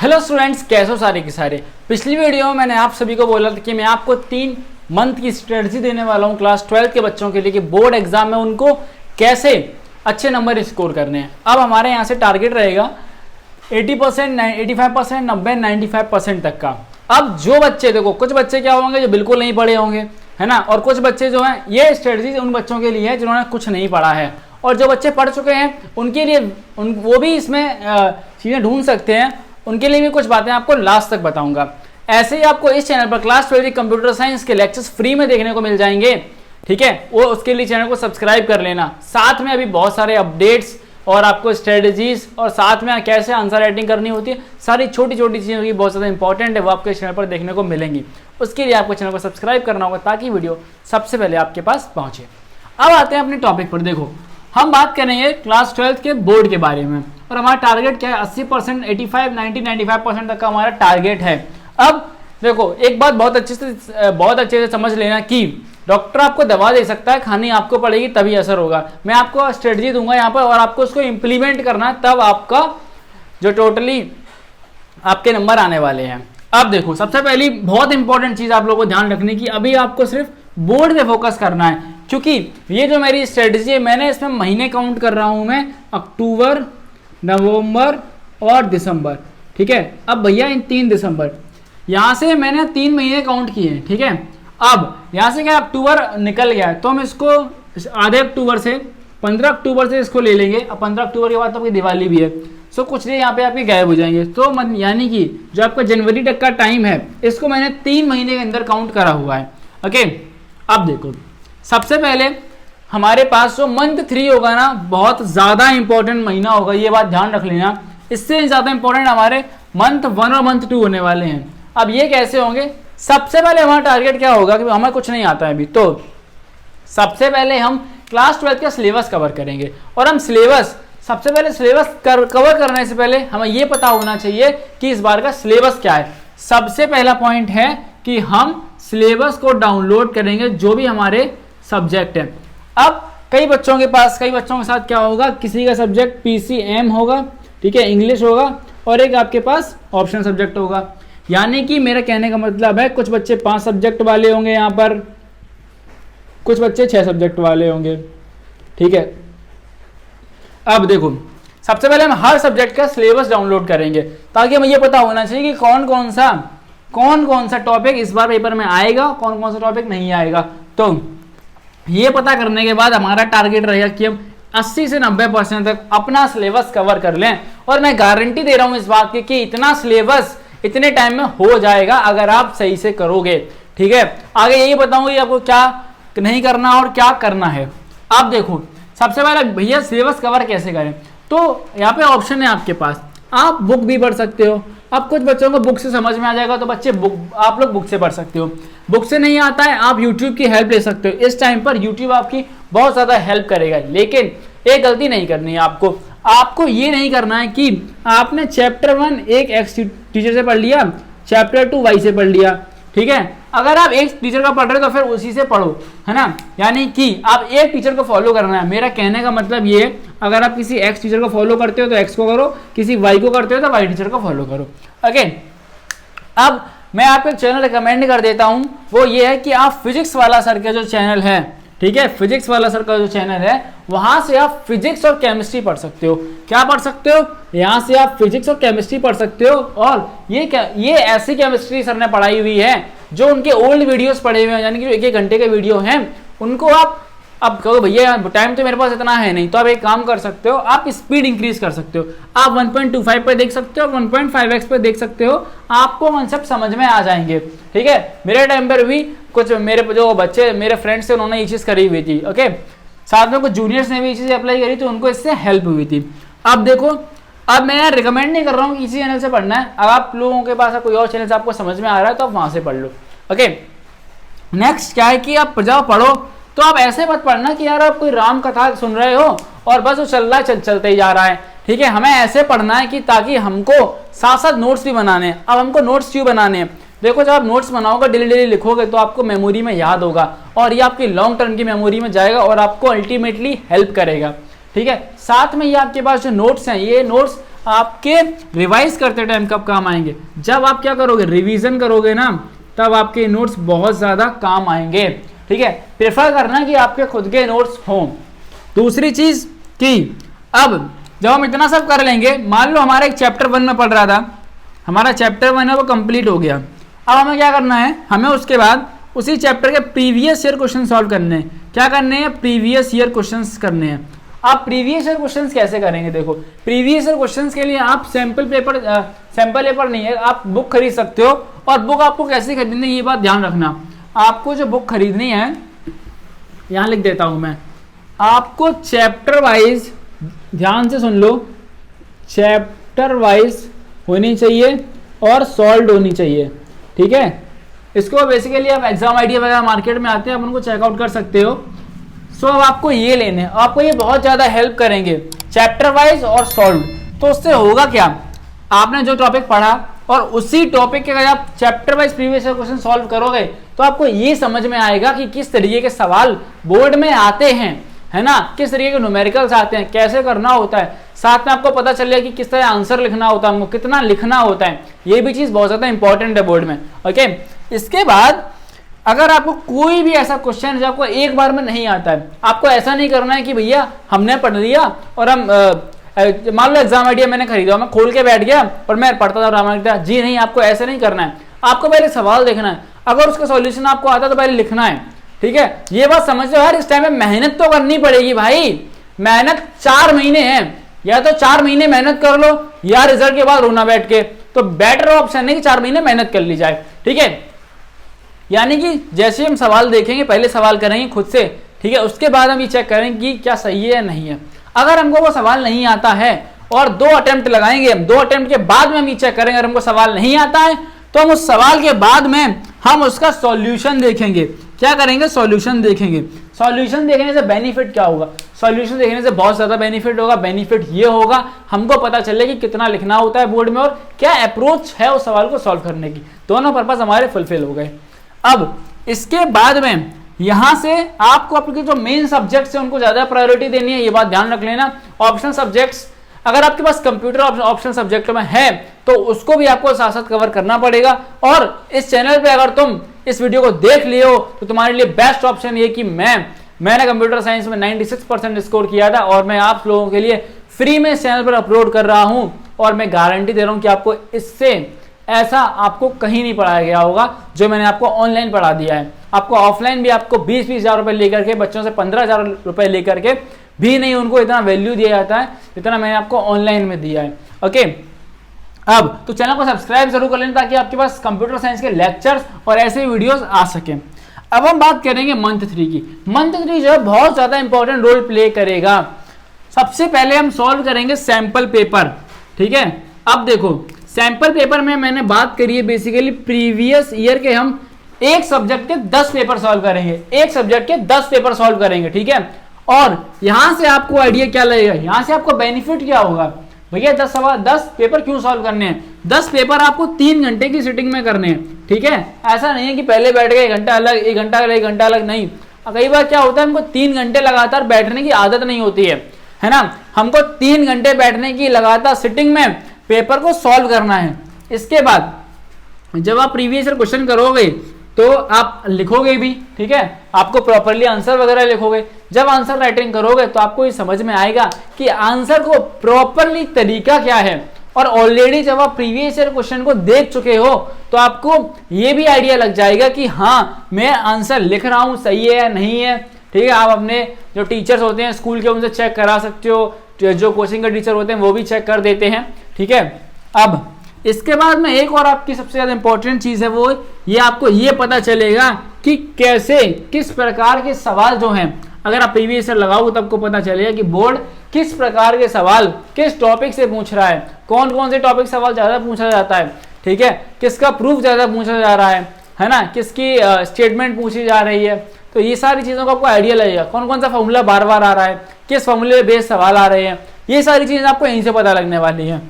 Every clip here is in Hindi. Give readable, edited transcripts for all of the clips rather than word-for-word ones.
हेलो स्टूडेंट्स, कैसे हो सारे के सारे। पिछली वीडियो में मैंने आप सभी को बोला था कि मैं आपको 3 मंथ की स्ट्रेटजी देने वाला हूं क्लास 12 के बच्चों के लिए कि बोर्ड एग्जाम में उनको कैसे अच्छे नंबर स्कोर करने हैं। अब हमारे यहाँ से टारगेट रहेगा 80%, 85%, 90, 95% तक का। अब जो बच्चे, देखो कुछ बच्चे क्या होंगे जो बिल्कुल नहीं पढ़े होंगे, है ना, और कुछ बच्चे जो हैं, ये स्ट्रेटजी उन बच्चों के लिए है जिन्होंने कुछ नहीं पढ़ा है, और जो बच्चे पढ़ चुके हैं उनके लिए वो भी इसमें चीज़ें ढूंढ सकते हैं। उनके लिए भी कुछ बातें आपको लास्ट तक बताऊंगा। ऐसे ही आपको इस चैनल पर क्लास 12 कंप्यूटर साइंस के लेक्चर्स फ्री में देखने को मिल जाएंगे, ठीक है। वो उसके लिए चैनल को सब्सक्राइब कर लेना। साथ में अभी बहुत सारे अपडेट्स और आपको स्ट्रेटजीज और साथ में कैसे आंसर राइटिंग करनी होती है, सारी छोटी छोटी चीज़ों की बहुत ज़्यादा इंपॉर्टेंट है, वो आपके चैनल पर देखने को मिलेंगी। उसके लिए आपको चैनल को सब्सक्राइब करना होगा ताकि वीडियो सबसे पहले आपके पास पहुँचे। अब आते हैं अपने टॉपिक पर। देखो, हम बात करेंगे क्लास 12 के बोर्ड के बारे में, और हमारा टारगेट क्या है, 80%, 85, 90, 95% तक का हमारा टारगेट है। अब देखो, एक बात बहुत अच्छे से समझ लेना कि डॉक्टर आपको दवा दे सकता है, खानी आपको पड़ेगी तभी असर होगा। मैं आपको स्ट्रेटजी दूंगा यहाँ पर और आपको उसको इम्प्लीमेंट करना है, तब आपका जो टोटली आपके नंबर आने वाले हैं। अब देखो, सबसे पहली बहुत इंपॉर्टेंट चीज़ आप लोगों को ध्यान रखने की, अभी आपको सिर्फ बोर्ड पे फोकस करना है, क्योंकि ये जो मेरी स्ट्रेटजी है, मैंने इसमें महीने काउंट कर रहा हूं मैं, अक्टूबर, नवंबर और दिसंबर, ठीक है। अब भैया इन 3 दिसंबर, यहां से मैंने 3 महीने काउंट किए हैं, ठीक है। अब यहां से क्या, अक्टूबर निकल गया है तो हम इसको आधे अक्टूबर से 15 अक्टूबर से इसको ले लेंगे। अब 15 अक्टूबर के बाद तो आपकी दिवाली भी है, सो कुछ नहीं यहाँ पे आपके गायब हो जाएंगे। तो यानी कि जो आपका जनवरी तक का टाइम है, इसको मैंने 3 महीने के अंदर काउंट करा हुआ है, ओके। अब देखो, सबसे पहले हमारे पास जो मंथ 3 होगा ना, बहुत ज़्यादा इंपॉर्टेंट महीना होगा, ये बात ध्यान रख लेना। इससे ज़्यादा इंपॉर्टेंट हमारे मंथ 1 और मंथ 2 होने वाले हैं। अब ये कैसे होंगे, सबसे पहले हमारा टारगेट क्या होगा कि हमें कुछ नहीं आता है अभी, तो सबसे पहले हम क्लास 12 का सिलेबस कवर करेंगे। और हम सबसे पहले सिलेबस कवर करने से पहले हमें ये पता होना चाहिए कि इस बार का सिलेबस क्या है। सबसे पहला पॉइंट है कि हम सिलेबस को डाउनलोड करेंगे, जो भी हमारे सब्जेक्ट हैं। अब कई बच्चों के साथ क्या होगा, किसी का सब्जेक्ट PCM होगा, ठीक है, इंग्लिश होगा, और एक आपके पास ऑप्शनल सब्जेक्ट होगा। यानी कि मेरा कहने का मतलब है, कुछ बच्चे 5 सब्जेक्ट वाले होंगे यहाँ पर, कुछ बच्चे 6 सब्जेक्ट वाले होंगे, ठीक है। अब देखो, सबसे पहले हम हर सब्जेक्ट का सिलेबस डाउनलोड करेंगे ताकि हमें ये पता होना चाहिए कि कौन कौन सा टॉपिक इस बार पेपर में आएगा, कौन कौन सा टॉपिक नहीं आएगा। तो ये पता करने के बाद हमारा टारगेट रहेगा कि हम 80 से 90% तक अपना सिलेबस कवर कर लें। और मैं गारंटी दे रहा हूं इस बात की कि इतना सिलेबस इतने टाइम में हो जाएगा अगर आप सही से करोगे, ठीक है। आगे यही बताऊंगा कि आपको क्या नहीं करना और क्या करना है। अब देखो, सबसे पहले भैया सिलेबस कवर कैसे करें, तो यहाँ पे ऑप्शन है आपके पास, आप बुक भी पढ़ सकते हो। अब कुछ बच्चों को बुक से समझ में आ जाएगा तो आप लोग बुक से पढ़ सकते हो। बुक से नहीं आता है, आप यूट्यूब की हेल्प ले सकते हो। इस टाइम पर यूट्यूब आपकी बहुत ज़्यादा हेल्प करेगा, लेकिन एक गलती नहीं करनी है आपको ये नहीं करना है कि आपने चैप्टर 1 एक एक्स टीचर से पढ़ लिया, चैप्टर 2 वाई से पढ़ लिया, ठीक है। अगर आप एक टीचर का पढ़ रहे हो तो फिर उसी से पढ़ो, है ना। यानी कि आप एक टीचर को फॉलो करना है। मेरा कहने का मतलब ये है, अगर आप किसी एक्स टीचर को फॉलो करते हो तो एक्स को करो, किसी वाई को करते हो तो वाई टीचर को फॉलो करो, ओके। अब मैं आपको एक चैनल रिकमेंड कर देता हूं, वो ये है कि आप फिजिक्स वाला सर का जो चैनल है, ठीक है, फिजिक्स वाला सर का जो चैनल है, वहां से आप फिजिक्स और केमिस्ट्री पढ़ सकते हो। क्या पढ़ सकते हो, यहां से आप फिजिक्स और केमिस्ट्री पढ़ सकते हो। और ये ऐसी केमिस्ट्री सर ने पढ़ाई हुई है जो उनके ओल्ड वीडियोस पढ़े हुए हैं, यानी कि 1-1 घंटे के वीडियो हैं, उनको आप अब कहो भैया टाइम तो मेरे पास इतना है नहीं, तो आप एक काम कर सकते हो, आप स्पीड इंक्रीज कर सकते हो। आप 1.25 पे देख सकते हो, 1.5x पे देख सकते हो, आपको कॉन्सेप्ट समझ में आ जाएंगे, ठीक है। मेरे टाइम पर भी कुछ मेरे जो बच्चे मेरे फ्रेंड्स थे, उन्होंने ये चीज़ करी हुई थी, ओके। साथ में कुछ जूनियर्स ने भी ये चीज़ अप्लाई करी तो उनको इससे हेल्प हुई थी। अब देखो, अब मैं रिकमेंड नहीं कर रहा हूँ कि इसी चैनल से पढ़ना है। अब आप लोगों के पास कोई और चैनल से आपको समझ में आ रहा है तो आप वहाँ से पढ़ लो, ओके। नेक्स्ट क्या है कि आप जाओ पढ़ो, तो आप ऐसे मत पढ़ना कि यार आप कोई राम कथा सुन रहे हो और बस वो चल रहा है, चलते ही जा रहा है, ठीक है। हमें ऐसे पढ़ना है कि ताकि हमको साथ साथ नोट्स भी बनाने हैं। अब हमको नोट्स क्यों बनाने हैं, देखो, जब आप नोट्स बनाओगे, डेली लिखोगे, तो आपको मेमोरी में याद होगा और ये आपकी लॉन्ग टर्म की मेमोरी में जाएगा और आपको अल्टीमेटली हेल्प करेगा, ठीक है। साथ में ये आपके पास जो नोट्स हैं, ये नोट्स आपके रिवाइज करते टाइम कब काम आएंगे? जब आप क्या करोगे, रिवीजन करोगे ना, तब आपके नोट्स बहुत ज्यादा काम आएंगे। ठीक है, प्रेफर करना कि आपके खुद के नोट्स हों। दूसरी चीज कि अब जब हम इतना सब कर लेंगे, मान लो हमारा एक चैप्टर 1 में पढ़ रहा था, हमारा चैप्टर 1 है वो कंप्लीट हो गया। अब हमें क्या करना है, हमें उसके बाद उसी चैप्टर के प्रीवियस ईयर क्वेश्चन सॉल्व करने हैं। क्या करने हैं? प्रीवियस ईयर क्वेश्चंस करने हैं। आप प्रीवियस ईयर क्वेश्चंस कैसे करेंगे? देखो, प्रीवियस ईयर क्वेश्चंस के लिए आप सैंपल पेपर नहीं है, आप बुक खरीद सकते हो। और बुक आपको कैसे खरीदनी है, ये बात ध्यान रखना। आपको जो बुक खरीदनी है, यहां लिख देता हूं मैं, आपको चैप्टर वाइज, ध्यान से सुन लो, चैप्टर वाइज होनी चाहिए और सॉल्व होनी चाहिए। ठीक है, इसको बेसिकली आप एग्जाम आइडिया वगैरह मार्केट में आते हैं, आप उनको चेकआउट कर सकते हो। सो अब आपको ये लेने हैं, आपको ये बहुत ज्यादा हेल्प करेंगे, चैप्टर वाइज और सॉल्व। तो उससे होगा क्या, आपने जो टॉपिक पढ़ा और उसी टॉपिक के अगर आप chapter wise previous question solve करोगे तो आपको ये समझ में आएगा कि किस तरीके के सवाल बोर्ड में आते हैं, है ना, किस तरीके के न्यूमेरिकल्स आते हैं, कैसे करना होता है। साथ में आपको पता चलेगा कि किस तरह आंसर लिखना होता है, हमको कितना लिखना होता है। ये भी चीज बहुत ज्यादा इंपॉर्टेंट है बोर्ड में। ओके, इसके बाद अगर आपको कोई भी ऐसा क्वेश्चन है जो आपको एक बार में नहीं आता है, आपको ऐसा नहीं करना है कि भैया हमने पढ़ लिया और हम मान लो एग्जाम आइडिया मैंने खरीदा, मैं खोल के बैठ गया और मैं पढ़ता था रामायण। जी नहीं, आपको ऐसा नहीं करना है। आपको पहले सवाल देखना है, अगर उसका सॉल्यूशन आपको आता तो पहले लिखना है। ठीक है, ये बात समझ लो यार, इस टाइम में मेहनत तो करनी पड़ेगी भाई। मेहनत 4 महीने है, या तो 4 महीने मेहनत कर लो या रिजल्ट के बाद रोना बैठ के। तो बेटर ऑप्शन है कि 4 महीने मेहनत कर ली जाए। ठीक है, यानी कि जैसे हम सवाल देखेंगे, पहले सवाल करेंगे खुद से, ठीक है, उसके बाद हम ये चेक करेंगे कि क्या सही है या नहीं है। अगर हमको वो सवाल नहीं आता है और 2 अटेम्प्ट लगाएंगे, हम 2 अटेम्प्ट के बाद में हम ये चेक करेंगे, अगर हमको सवाल नहीं आता है तो हम उस सवाल के बाद में हम उसका सॉल्यूशन देखेंगे। क्या करेंगे? सॉल्यूशन देखेंगे। सॉल्यूशन देखने से बेनिफिट क्या होगा? सॉल्यूशन देखने से बहुत ज्यादा बेनिफिट होगा। बेनिफिट ये होगा, हमको पता चले कि कितना लिखना होता है बोर्ड में और क्या अप्रोच है उस सवाल को सॉल्व करने की। दोनों पर्पस हमारे फुलफिल हो गए। अब इसके बाद में यहां से आपको आपके जो मेन सब्जेक्ट्स हैं उनको ज्यादा प्रायोरिटी देनी है, ये बात ध्यान रख लेना। ऑप्शनल सब्जेक्ट्स अगर आपके पास कंप्यूटर ऑप्शनल सब्जेक्ट में है तो उसको भी आपको साथ साथ कवर करना पड़ेगा। और इस चैनल पे अगर तुम इस वीडियो को देख लिए हो तो तुम्हारे लिए बेस्ट ऑप्शन ये कि मैंने कंप्यूटर साइंस में 96% स्कोर किया था और मैं आप लोगों के लिए फ्री में इस चैनल पर अपलोड कर रहा हूं। और मैं गारंटी दे रहा हूं कि आपको इससे ऐसा आपको कहीं नहीं पढ़ाया गया होगा जो मैंने आपको ऑनलाइन पढ़ा दिया है। आपको ऑफलाइन भी आपको 20-20 हज़ार रुपए लेकर के, बच्चों से 15,000 रुपए लेकर के भी नहीं उनको इतना वैल्यू दिया जाता है जितना मैंने आपको ऑनलाइन में दिया है। ओके, अब तो चैनल को सब्सक्राइब जरूर कर लेना ताकि आपके पास कंप्यूटर साइंस के लेक्चर्स और ऐसे वीडियोस आ सकें। अब हम बात करेंगे मंथ 3 की। मंथ 3 जो है बहुत ज्यादा इंपॉर्टेंट रोल प्ले करेगा। सबसे पहले हम सॉल्व करेंगे सैंपल पेपर। ठीक है, अब देखो सैंपल पेपर में मैंने बात करी है बेसिकली प्रीवियस ईयर के, हम एक सब्जेक्ट के 10 पेपर सॉल्व करेंगे, एक सब्जेक्ट के 10 पेपर सॉल्व करेंगे। ठीक है, और यहां से आपको आइडिया क्या लगेगा, यहां से आपको बेनिफिट क्या होगा, भैया 10 पेपर क्यों सॉल्व करने हैं? 10 पेपर आपको 3 घंटे की सिटिंग में करने हैं। ठीक है, ऐसा नहीं है कि पहले बैठ गए 1 घंटा अलग, 1 घंटा अलग, 1 घंटा अलग, नहीं। कई बार क्या होता है, हमको 3 घंटे लगातार बैठने की आदत नहीं होती है ना। हमको 3 घंटे बैठने की लगातार सिटिंग में पेपर को सॉल्व करना है। इसके बाद जब आप प्रीवियस ईयर क्वेश्चन करोगे तो आप लिखोगे भी, ठीक है, आपको प्रॉपरली आंसर वगैरह लिखोगे। जब आंसर राइटिंग करोगे तो आपको ये समझ में आएगा कि आंसर को प्रॉपरली तरीका क्या है। और ऑलरेडी जब आप प्रीवियस ईयर क्वेश्चन को देख चुके हो तो आपको ये भी आइडिया लग जाएगा कि हाँ मैं आंसर लिख रहा हूँ सही है या नहीं है। ठीक है, आप अपने जो टीचर्स होते हैं स्कूल के उनसे चेक करा सकते हो, जो कोचिंग के टीचर होते हैं वो भी चेक कर देते हैं। ठीक है, अब इसके बाद में एक और आपकी सबसे ज्यादा इंपॉर्टेंट चीज है वो ये, आपको ये पता चलेगा कि कैसे किस प्रकार के सवाल जो हैं, अगर आप प्रीवियस ईयर लगाओगे तब आपको पता चलेगा कि बोर्ड किस प्रकार के सवाल किस टॉपिक से पूछ रहा है, कौन कौन से टॉपिक सवाल ज्यादा पूछा जाता है। ठीक है, किसका प्रूफ ज्यादा पूछा जा रहा है ना, किसकी स्टेटमेंट पूछी जा रही है। तो ये सारी चीजों का आपको आइडिया लगेगा, कौन कौन सा फॉर्मूला बार बार आ रहा है, किस फॉर्मूले पे बेस्ड सवाल आ रहे हैं, ये सारी चीजें आपको यहीं से पता लगने वाली है।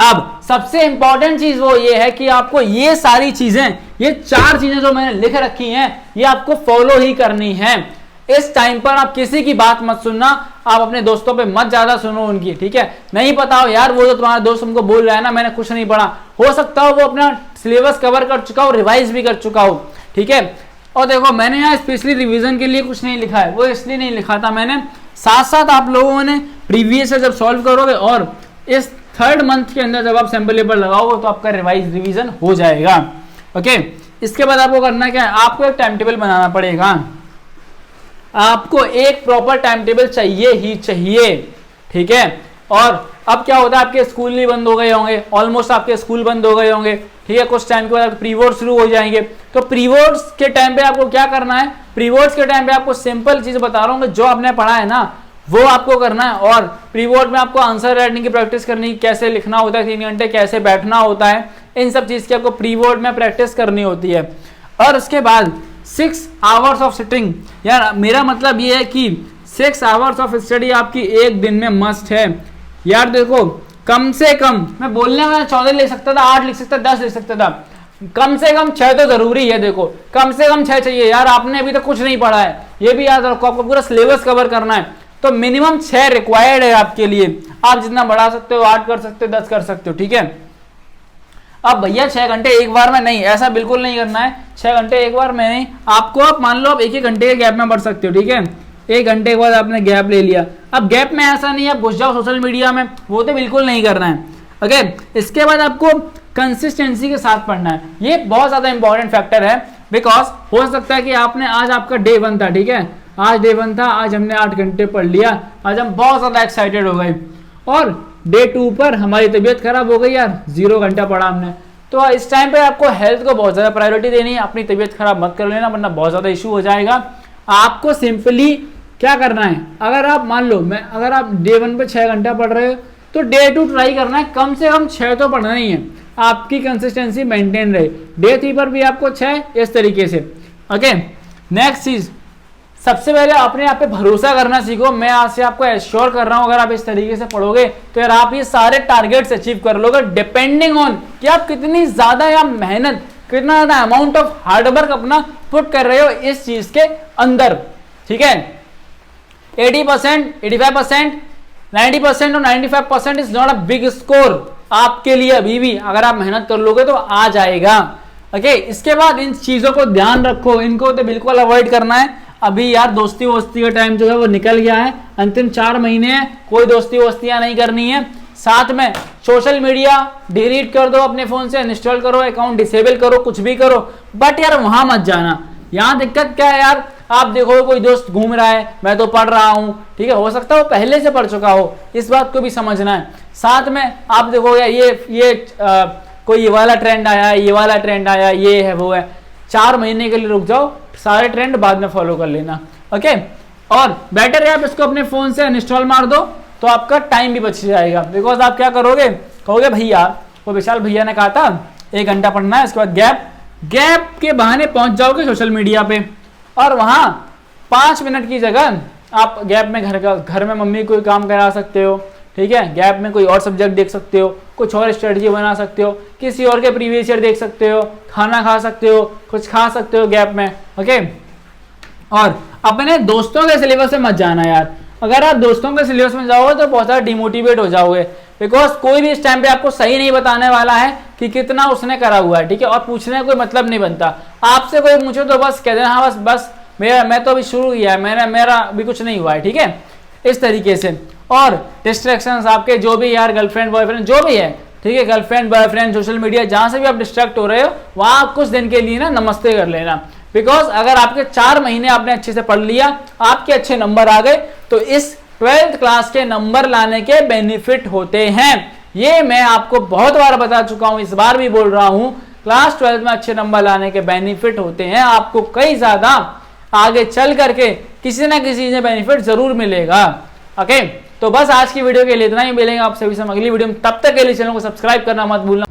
अब सबसे इंपॉर्टेंट चीज वो ये है कि आपको ये सारी चीजें, ये 4 चीजें जो मैंने लिख रखी हैं, ये आपको फॉलो ही करनी है। इस टाइम पर आप किसी की बात मत सुनना, आप अपने दोस्तों पे मत ज्यादा सुनो उनकी, ठीक है। नहीं पता हो यार, वो तो तुम्हारा दोस्त तुमको बोल रहा है ना मैंने कुछ नहीं पढ़ा, हो सकता हो वो अपना सिलेबस कवर कर चुका हो, रिवाइज भी कर चुका हो, ठीक है। और देखो मैंने यहाँ स्पेशली रिवीजन के लिए कुछ नहीं लिखा है, वो इसलिए नहीं लिखा था मैंने, साथ साथ आप लोगों ने प्रीवियस से जब सॉल्व करोगे और इस 3rd मंथ के अंदर जब आप सैंपल पेपर लगाओगे तो आपका रिवीजन हो जाएगा। ओके, इसके बाद आपको करना क्या है, आपको एक टाइम टेबल बनाना पड़ेगा। आपको एक प्रॉपर टाइम टेबल चाहिए ही चाहिए, ठीक है। और अब क्या होता है, आपके स्कूल नहीं बंद हो गए होंगे, ऑलमोस्ट आपके स्कूल बंद हो गए होंगे, ठीक है। कुछ टाइम के बाद प्री बोर्ड शुरू हो जाएंगे, तो प्री बोर्ड्स के टाइम पे आपको क्या करना है, प्री बोर्ड्स के टाइम पे आपको सिंपल चीज बता रहा हूँ, जो आपने पढ़ा है ना वो आपको करना है। और प्री बोर्ड में आपको आंसर राइटिंग की प्रैक्टिस करनी, कैसे लिखना होता है 3 घंटे, कैसे बैठना होता है, इन सब चीज की आपको प्री बोर्ड में प्रैक्टिस करनी होती है। और उसके बाद 6 आवर्स ऑफ सिटिंग, यार मेरा मतलब ये है कि 6 आवर्स ऑफ स्टडी आपकी एक दिन में मस्ट है। यार देखो कम से कम, मैं बोलने वाला 14 लिख सकता था, 8 लिख सकता, 10 लिख सकता था, कम से कम 6 तो जरूरी है। देखो कम से कम 6 चाहिए यार, आपने अभी तक कुछ नहीं पढ़ा है, ये भी याद रखो, आपको पूरा सिलेबस कवर करना है, तो मिनिमम 6 रिक्वायर्ड है आपके लिए। आप जितना बढ़ा सकते हो, 8 कर सकते हो, 10 कर सकते हो, ठीक है। अब भैया 6 घंटे एक बार में नहीं, ऐसा बिल्कुल नहीं करना है, 6 घंटे एक बार में नहीं, आपको आप मान लो आप 1-1 घंटे के गैप में पढ़ सकते हो, ठीक है। 1 घंटे के बाद आपने गैप ले लिया, अब गैप में ऐसा नहीं है घुस जाओ सोशल मीडिया में, वो तो बिल्कुल नहीं करना है। ओके, इसके बाद आपको कंसिस्टेंसी के साथ पढ़ना है, ये बहुत ज्यादा इंपॉर्टेंट फैक्टर है। बिकॉज हो सकता है कि आपने आज आपका डे 1 था, ठीक है, आज डे 1 था, आज हमने 8 घंटे पढ़ लिया, आज हम बहुत ज्यादा एक्साइटेड हो गए, और डे 2 पर हमारी तबीयत खराब हो गई यार, 0 घंटा पढ़ा हमने। तो इस टाइम पे आपको हेल्थ को बहुत ज्यादा प्रायोरिटी देनी है, अपनी तबीयत खराब मत कर लेना, वरना बहुत ज्यादा इशू हो जाएगा। आपको सिंपली क्या करना है, अगर आप मान लो अगर आप डे 1 पे 6 घंटा पढ़ रहे हो तो डे 2 ट्राई करना है कम से कम 6 तो पढ़ना ही है, आपकी कंसिस्टेंसी मेंटेन रहे। डे 3 पर भी आपको 6, इस तरीके से। ओके, नेक्स्ट चीज, सबसे पहले अपने आप पे भरोसा करना सीखो। मैं आज से आपको एश्योर कर रहा हूं, अगर आप इस तरीके से पढ़ोगे तो यार आप ये सारे टारगेट्स अचीव कर लोगे, डिपेंडिंग ऑन कि आप कितनी ज्यादा या मेहनत, कितना ज्यादा अमाउंट ऑफ हार्डवर्क अपना पुट कर रहे हो इस चीज के अंदर, ठीक है। 80%, 85%, 90% और 95% is not a big score आपके लिए अभी भी, अगर आप मेहनत कर लोगे तो आ जाएगा। ओके, इसके बाद इन चीजों को ध्यान रखो, इनको तो बिल्कुल अवॉइड करना है। अभी यार दोस्ती वोस्ती का टाइम जो है वो निकल गया है, अंतिम 4 महीने हैं, कोई दोस्ती वोस्तियां नहीं करनी है। साथ में सोशल मीडिया डिलीट कर दो अपने फोन से, इंस्टॉल करो, अकाउंट डिसेबल करो, कुछ भी करो, बट यार वहां मत जाना। यहाँ दिक्कत क्या है यार, आप देखो कोई दोस्त घूम रहा है, मैं तो पढ़ रहा हूँ, ठीक है, हो सकता है वो पहले से पढ़ चुका हो, इस बात को भी समझना है। साथ में आप देखो यार ये कोई ये वाला ट्रेंड आया, ये वाला ट्रेंड आया, ये है वो है, 4 महीने के लिए रुक जाओ, सारे ट्रेंड बाद में फॉलो कर लेना। ओके, और बेटर है आप इसको अपने फोन से अनइंस्टॉल मार दो, तो आपका टाइम भी बच जाएगा। बिकॉज आप क्या करोगे, कहोगे भैया वो विशाल भैया ने कहा था 1 घंटा पढ़ना है, उसके बाद गैप के बहाने पहुंच जाओगे सोशल मीडिया पे, और वहां 5 मिनट की जगह आप गैप में घर में मम्मी कोई काम करा सकते हो, ठीक है, गैप में कोई और सब्जेक्ट देख सकते हो, कुछ और स्ट्रेटजी बना सकते हो, किसी और के प्रीवियस ईयर देख सकते हो, खाना खा सकते हो, कुछ खा सकते हो गैप में। ओके, और अपने दोस्तों के सिलेबस में मत जाना यार, अगर आप दोस्तों के सिलेबस में जाओगे तो बहुत ज़्यादा डिमोटिवेट हो जाओगे। बिकॉज कोई भी इस टाइम पे आपको सही नहीं बताने वाला है कि कितना उसने करा हुआ है, ठीक है, और पूछने का कोई मतलब नहीं बनता। आपसे कोई पूछे तो बस कह देना हाँ बस मैं तो अभी शुरू किया है, मेरा अभी कुछ नहीं हुआ है, ठीक है, इस तरीके से। और डिस्ट्रैक्शंस आपके जो भी यार गर्लफ्रेंड बॉयफ्रेंड जो भी है, ठीक है, गर्लफ्रेंड बॉयफ्रेंड सोशल मीडिया जहां से भी आप डिस्ट्रैक्ट हो रहे हो, वहां आप कुछ दिन के लिए ना नमस्ते कर लेना। बिकॉज अगर आपके 4 महीने आपने अच्छे से पढ़ लिया, आपके अच्छे नंबर आ गए, तो इस 12th क्लास के नंबर लाने के बेनिफिट होते हैं। ये मैं आपको बहुत बार बता चुका हूं, इस बार भी बोल रहा हूं, क्लास 12 में अच्छे नंबर लाने के बेनिफिट होते हैं, आपको कई ज्यादा आगे चल करके किसी ना किसी से बेनिफिट जरूर मिलेगा। ओके, तो बस आज की वीडियो के लिए इतना ही, मिलेंगे आप सभी से अगली वीडियो में, तब तक के लिए चैनल को सब्सक्राइब करना मत भूलना।